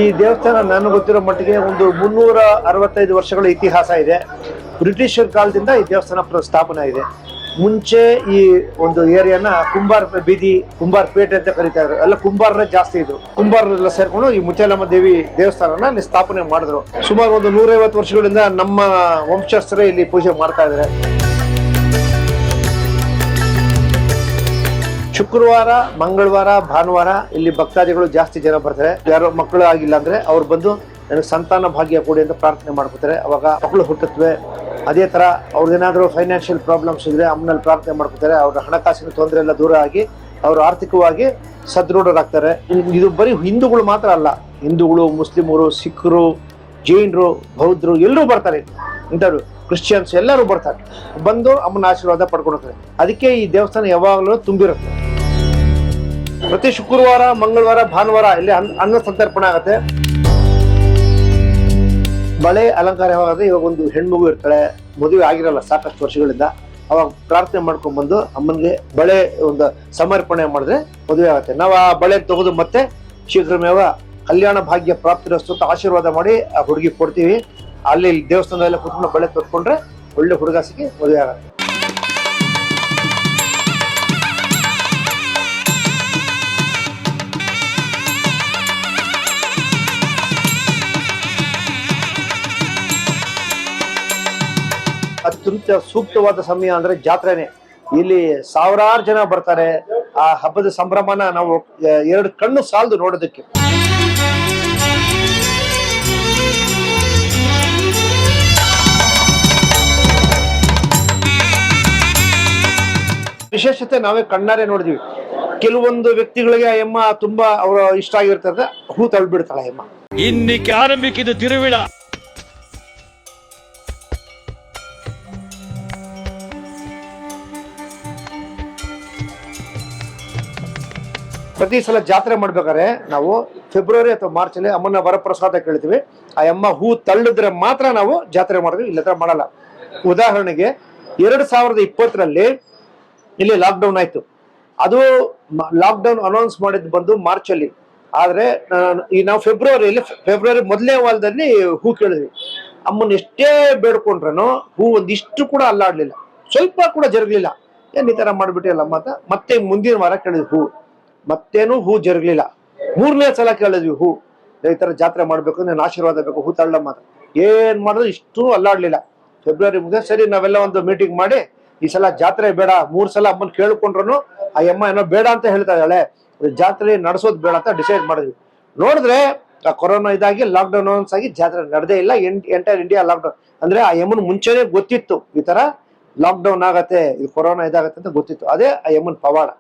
ಈ ದೇವಸ್ಥಾನ ನನಗೆ ಗೊತ್ತಿರೋ ಮಟ್ಟಿಗೆ ಒಂದು 365 ವರ್ಷಗಳ ಇತಿಹಾಸ ಇದೆ. ಬ್ರಿಟಿಷರ್ ಕಾಲದಿಂದ ಈ ದೇವಸ್ಥಾನ ಸ್ಥಾಪನೆ ಇದೆ. ಮುಂಚೆ ಈ ಒಂದು ಏರಿಯಾನ ಕುಂಬಾರ ಬೀದಿ, ಕುಂಬಾರ ಪೇಟೆ ಅಂತ ಕರೀತಾ ಇದ್ರು. ಎಲ್ಲ ಕುಂಬಾರರೇ ಜಾಸ್ತಿ ಇದ್ರು. ಕುಂಬಾರರೆಲ್ಲ ಸೇರ್ಕೊಂಡು ಈ ಮುತ್ಯಾಲಮ್ಮ ದೇವಿ ದೇವಸ್ಥಾನನ ಸ್ಥಾಪನೆ ಮಾಡಿದ್ರು. ಸುಮಾರು ಒಂದು 150 ವರ್ಷಗಳಿಂದ ನಮ್ಮ ವಂಶಸ್ಥರೇ ಇಲ್ಲಿ ಪೂಜೆ ಮಾಡ್ತಾ ಇದ್ದಾರೆ. ಶುಕ್ರವಾರ, ಮಂಗಳವಾರ, ಭಾನುವಾರ ಇಲ್ಲಿ ಭಕ್ತಾದಿಗಳು ಜಾಸ್ತಿ ಜನ ಬರ್ತಾರೆ. ಯಾರೋ ಮಕ್ಕಳು ಆಗಿಲ್ಲ ಅಂದ್ರೆ ಅವ್ರು ಬಂದು ನನಗೆ ಸಂತಾನ ಭಾಗ್ಯ ಕೊಡಿ ಅಂತ ಪ್ರಾರ್ಥನೆ ಮಾಡ್ಕೋತಾರೆ. ಅವಾಗ ಮಕ್ಕಳು ಹುಟ್ಟುತ್ತವೆ. ಅದೇ ತರ ಅವ್ರಿಗೇನಾದ್ರೂ ಫೈನಾನ್ಷಿಯಲ್ ಪ್ರಾಬ್ಲಮ್ಸ್ ಇದ್ರೆ ಅಮ್ಮನಲ್ಲಿ ಪ್ರಾರ್ಥನೆ ಮಾಡ್ಕೋತಾರೆ. ಅವ್ರ ಹಣಕಾಸಿನ ತೊಂದರೆ ಎಲ್ಲ ದೂರ ಆಗಿ ಅವರು ಆರ್ಥಿಕವಾಗಿ ಸದೃಢರಾಗ್ತಾರೆ. ಇದು ಬರೀ ಹಿಂದೂಗಳು ಮಾತ್ರ ಅಲ್ಲ, ಹಿಂದೂಗಳು, ಮುಸ್ಲಿಮರು, ಸಿಖ್ರು, ಜೈನರು, ಬೌದ್ಧರು ಎಲ್ಲರೂ ಬರ್ತಾರೆ. ಇಂಥವ್ರು ಕ್ರಿಶ್ಚಿಯನ್ಸ್ ಎಲ್ಲರೂ ಬರ್ತಾರೆ. ಬಂದು ಅಮ್ಮನ ಆಶೀರ್ವಾದ ಪಡ್ಕೊಳ್ತಾರೆ. ಅದಕ್ಕೆ ಈ ದೇವಸ್ಥಾನ ಯಾವಾಗಲೂ ತುಂಬಿರುತ್ತೆ. ಪ್ರತಿ ಶುಕ್ರವಾರ, ಮಂಗಳವಾರ, ಭಾನುವಾರ ಇಲ್ಲಿ ಅನ್ನ ಸಂತರ್ಪಣೆ ಆಗುತ್ತೆ. ಬಳೆ ಅಲಂಕಾರ ಯಾವಾಗಾದ್ರೆ, ಇವಾಗ ಒಂದು ಹೆಣ್ಮಗು ಇರ್ತಾಳೆ, ಮದುವೆ ಆಗಿರಲ್ಲ ಸಾಕಷ್ಟು ವರ್ಷಗಳಿಂದ, ಅವಾಗ ಪ್ರಾರ್ಥನೆ ಮಾಡ್ಕೊಂಡ್ ಬಂದು ಅಮ್ಮನ್ಗೆ ಬಳೆ ಒಂದು ಸಮರ್ಪಣೆ ಮಾಡಿದ್ರೆ ಮದುವೆ ಆಗುತ್ತೆ. ನಾವು ಆ ಬಳೆ ತೆಗೆದು ಮತ್ತೆ ಶೀಘ್ರಮೇವ ಕಲ್ಯಾಣ ಭಾಗ್ಯ ಪ್ರಾಪ್ತಿರಸ್ತು ಅಂತ ಆಶೀರ್ವಾದ ಮಾಡಿ ಆ ಹುಡುಗಿ ಕೊಡ್ತೀವಿ. ಅಲ್ಲಿ ದೇವಸ್ಥಾನದಲ್ಲ ಕುತ್ಕೊಂಡು ಬಳೆ ತೊಟ್ಕೊಂಡ್ರೆ ಒಳ್ಳೆ ಹುಡುಗ ಸಿಕ್ಕಿ ಮದುವೆ ಆಗುತ್ತೆ. ಅತ್ಯಂತ ಸೂಕ್ತವಾದ ಸಮಯ ಅಂದ್ರೆ ಜಾತ್ರೆನೆ. ಇಲ್ಲಿ ಸಾವಿರಾರು ಜನ ಬರ್ತಾರೆ. ಆ ಹಬ್ಬದ ಸಂಭ್ರಮನ ನಾವು 2 ಕಣ್ಣು ಸಾಲದು ನೋಡೋದಕ್ಕೆ. ವಿಶೇಷತೆ ನಾವೇ ಕಣ್ಣಾರೆ ನೋಡಿದ್ವಿ. ಕೆಲವೊಂದು ವ್ಯಕ್ತಿಗಳಿಗೆ ಆ ಅಮ್ಮ ತುಂಬಾ ಅವರ ಇಷ್ಟ ಆಗಿರ್ತದೆ, ಹೂ ತಳ್ಬಿಡ್ತಾಳೆ ಅಮ್ಮ. ಇನ್ನಿಕ್ಕೆ ಆರಂಭಿಸಿದ ತಿರುವಿಳ. ಪ್ರತಿ ಸಲ ಜಾತ್ರೆ ಮಾಡ್ಬೇಕಾದ್ರೆ ನಾವು ಫೆಬ್ರವರಿ ಅಥವಾ ಮಾರ್ಚ್ ಅಲ್ಲಿ ಅಮ್ಮನ ವರಪ್ರಸಾದ ಕೇಳ್ತೀವಿ. ಆ ಅಮ್ಮ ಹೂ ತಳ್ಳಿದ್ರೆ ಮಾತ್ರ ನಾವು ಜಾತ್ರೆ ಮಾಡಿದ್ವಿ, ಇಲ್ಲತ್ರ ಮಾಡಲ್ಲ. ಉದಾಹರಣೆಗೆ 2020ರಲ್ಲಿ ಇಲ್ಲಿ ಲಾಕ್ಡೌನ್ ಆಯ್ತು. ಅದು ಲಾಕ್ಡೌನ್ ಅನೌನ್ಸ್ ಮಾಡಿದ್ ಬಂದು ಮಾರ್ಚ್ ಅಲ್ಲಿ. ಆದ್ರೆ ಈ ನಾವು ಫೆಬ್ರವರಿ ಮೊದಲನೇ ವಾರದಲ್ಲಿ ಹೂ ಕೇಳಿದ್ವಿ. ಅಮ್ಮನ್ ಎಷ್ಟೇ ಬೇಡ್ಕೊಂಡ್ರನು ಹೂ ಒಂದಿಷ್ಟು ಕೂಡ ಅಲ್ಲಾಡ್ಲಿಲ್ಲ, ಸ್ವಲ್ಪ ಕೂಡ ಜರುಗ್ಲಿಲ್ಲ. ಏನ್ ಈ ತರ ಮಾಡ್ಬಿಟ್ಟಿಲ್ಲ ಅಮ್ಮ ಅಂತ ಮತ್ತೆ ಮುಂದಿನ ವಾರ ಕೇಳಿದ್ವಿ ಹೂ, ಮತ್ತೇನು ಹೂ ಜರುಗ್ಲಿಲ್ಲ. 3ನೇ ಸಲ ಕೇಳಿದ್ವಿ ಹೂ, ಈ ತರ ಜಾತ್ರೆ ಮಾಡ್ಬೇಕು, ನಾನು ಆಶೀರ್ವಾದ ಬೇಕು, ಹೂ ತಳ್ಳಮ್ಮ ಅಂತ. ಏನ್ ಮಾಡಿದ್ರು ಇಷ್ಟು ಅಲ್ಲಾಡ್ಲಿಲ್ಲ. ಫೆಬ್ರವರಿ ಮುಗಿದ ಸರಿ ನಾವೆಲ್ಲ ಒಂದು ಮೀಟಿಂಗ್ ಮಾಡಿ ಈ ಸಲ ಜಾತ್ರೆ ಬೇಡ, 3 ಸಲ ಅಮ್ಮನ್ ಕೇಳ್ಕೊಂಡ್ರು ಆ ಅಮ್ಮ ಏನೋ ಬೇಡ ಅಂತ ಹೇಳ್ತಾ ಇದ್ದಾಳೆ, ಜಾತ್ರೆ ನಡೆಸೋದು ಬೇಡ ಅಂತ ಡಿಸೈಡ್ ಮಾಡಿದ್ವಿ. ನೋಡಿದ್ರೆ ಆ ಕೊರೋನಾ ಇದಾಗಿ ಲಾಕ್ಡೌನ್ ಅನೌನ್ಸ್ ಆಗಿ ಜಾತ್ರೆ ನಡೆದೇ ಇಲ್ಲ. Entire India lockdown. ಅಂದ್ರೆ ಆ ಅಮ್ಮನ್ ಮುಂಚೆನೆ ಗೊತ್ತಿತ್ತು ಈ ತರ ಲಾಕ್ಡೌನ್ ಆಗತ್ತೆ, ಇದು ಕೊರೋನಾ ಇದಾಗತ್ತೆ ಅಂತ ಗೊತ್ತಿತ್ತು. ಅದೇ ಆ ಅಮ್ಮನ್ ಪವಾಡ.